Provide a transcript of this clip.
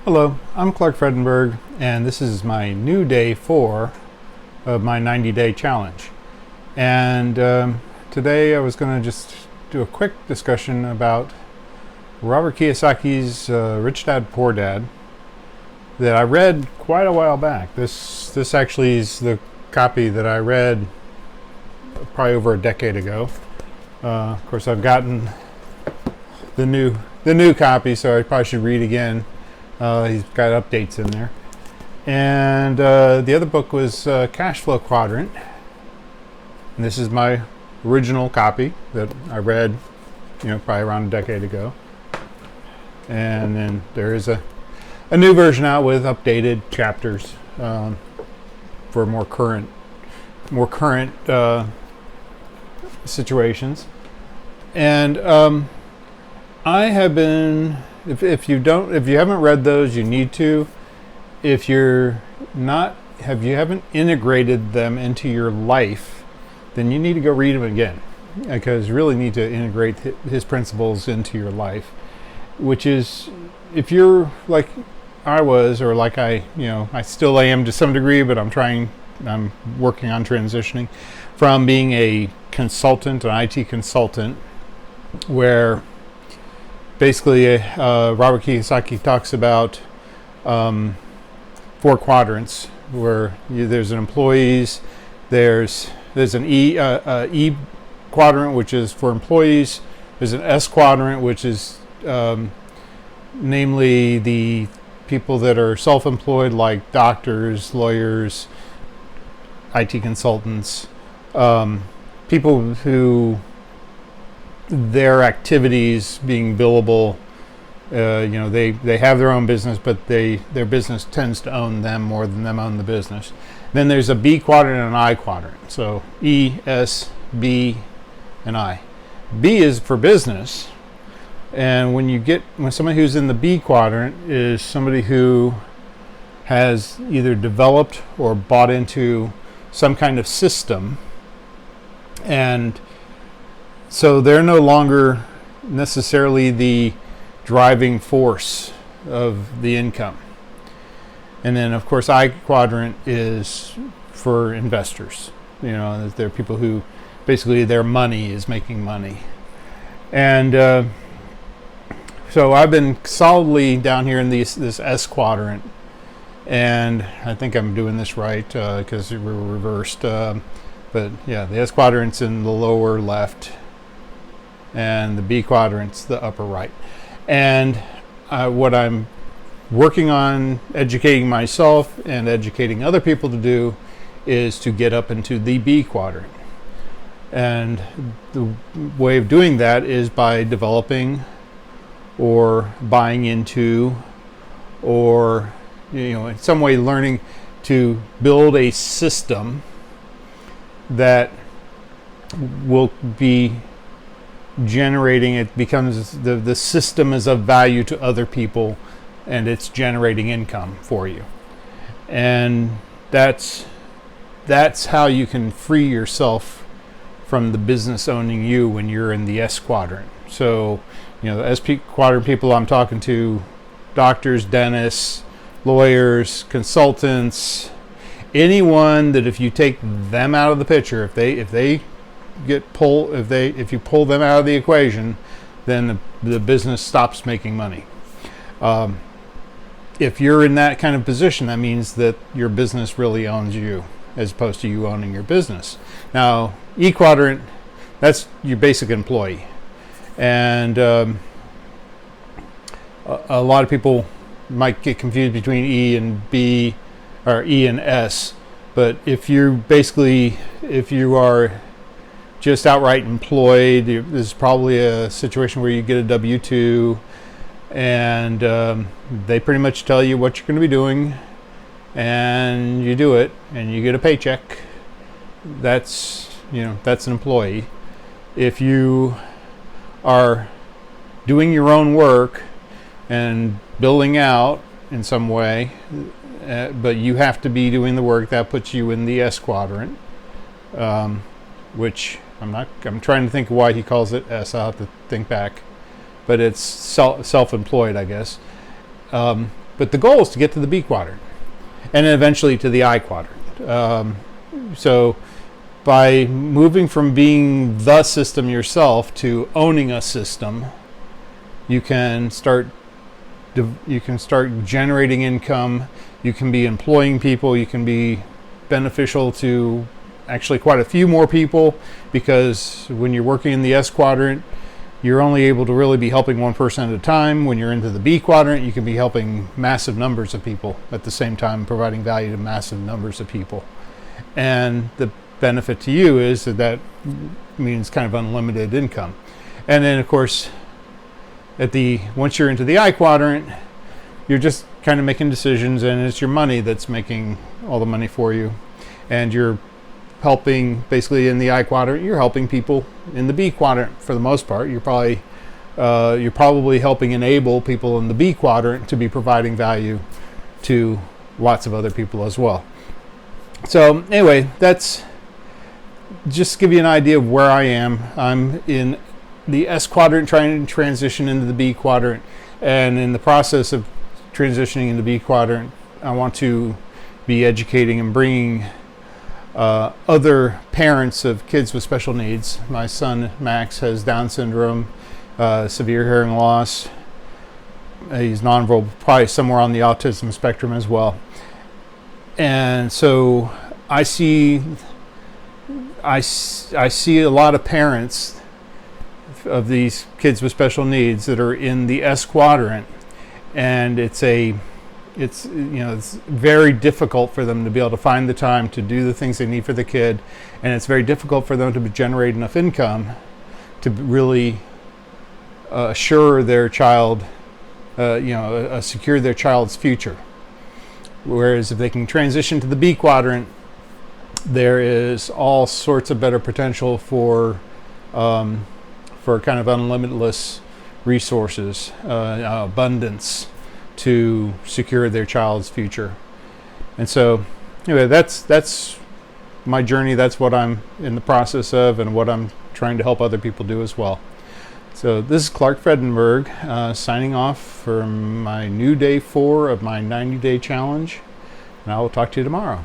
Hello, I'm Clark Fredenberg, and this is my new day 4 of my 90-day challenge. And today I was going to just do a quick discussion about Robert Kiyosaki's Rich Dad, Poor Dad that I read quite a while back. This actually is the copy that I read probably over a decade ago. Of course, I've gotten the new copy, so I probably should read again. He's got updates in there. And the other book was Cash Flow Quadrant. And this is my original copy that I read, probably around a decade ago. And then there is a new version out with updated chapters for more current situations. And I have been, if you haven't read those, you need to. If you haven't integrated them into your life, then you need to go read them again, because you really need to integrate his principles into your life. Which is, if you're like I was, or like I still am to some degree, but I'm working on transitioning from being a consultant, an IT consultant, where basically Robert Kiyosaki talks about 4 quadrants, where there's an employees, there's an E quadrant, which is for employees. There's an S quadrant, which is namely the people that are self-employed, like doctors, lawyers, IT consultants, people who their activities being billable, they have their own business, but their business tends to own them more than them own the business. Then there's a B quadrant and an I quadrant. So E, S, B, and I. B is for business, and when somebody who's in the B quadrant is somebody who has either developed or bought into some kind of system, and so they're no longer necessarily the driving force of the income. And then, of course, I quadrant is for investors. They're people who basically their money is making money. And so I've been solidly down here in this S quadrant. And I think I'm doing this right because we're reversed. But yeah, the S quadrant's in the lower left, and the B quadrant's the upper right. And what I'm working on educating myself and educating other people to do is to get up into the B quadrant. And the way of doing that is by developing or buying into, or in some way learning to build a system that will be generating, it becomes the system is of value to other people, and it's generating income for you. And that's how you can free yourself from the business owning you when you're in the S quadrant. So the S quadrant people I'm talking to: doctors, dentists, lawyers, consultants, anyone that if you take them out of the picture, if you pull them out of the equation, then the business stops making money. If you're in that kind of position, that means that your business really owns you, as opposed to you owning your business. Now, E quadrant, that's your basic employee. And a lot of people might get confused between E and B, or E and S. But if you are just outright employed, there's probably a situation where you get a W-2, and they pretty much tell you what you're going to be doing, and you do it, and you get a paycheck. That's an employee. If you are doing your own work and building out in some way, but you have to be doing the work, that puts you in the S quadrant, which I'm trying to think of why he calls it S. I'll have to think back, but it's self-employed, I guess. But the goal is to get to the B quadrant and then eventually to the I quadrant. So by moving from being the system yourself to owning a system, you can start generating income. You can be employing people. You can be beneficial to actually quite a few more people, because when you're working in the S quadrant, you're only able to really be helping one person at a time. When you're into the B quadrant, you can be helping massive numbers of people at the same time, providing value to massive numbers of people. And the benefit to you is that means kind of unlimited income. And then, of course, once you're into the I quadrant, you're just kind of making decisions, and it's your money that's making all the money for you. And you're helping, basically in the I quadrant, you're helping people in the B quadrant for the most part. You're probably helping enable people in the B quadrant to be providing value to lots of other people as well. So anyway, that's just to give you an idea of where I am. I'm in the S quadrant trying to transition into the B quadrant, and in the process of transitioning into the B quadrant, I want to be educating and bringing other parents of kids with special needs. My son Max has Down syndrome, severe hearing loss. He's nonverbal, probably somewhere on the autism spectrum as well. And so I see a lot of parents of these kids with special needs that are in the S quadrant, and it's very difficult for them to be able to find the time to do the things they need for the kid, and it's very difficult for them to generate enough income to really assure their child, secure their child's future. Whereas if they can transition to the B quadrant, there is all sorts of better potential for kind of unlimitless resources, abundance to secure their child's future. And so anyway, that's my journey. That's what I'm in the process of, and what I'm trying to help other people do as well. So this is Clark Fredenberg signing off for my new day 4 of my 90-day challenge, and I will talk to you tomorrow.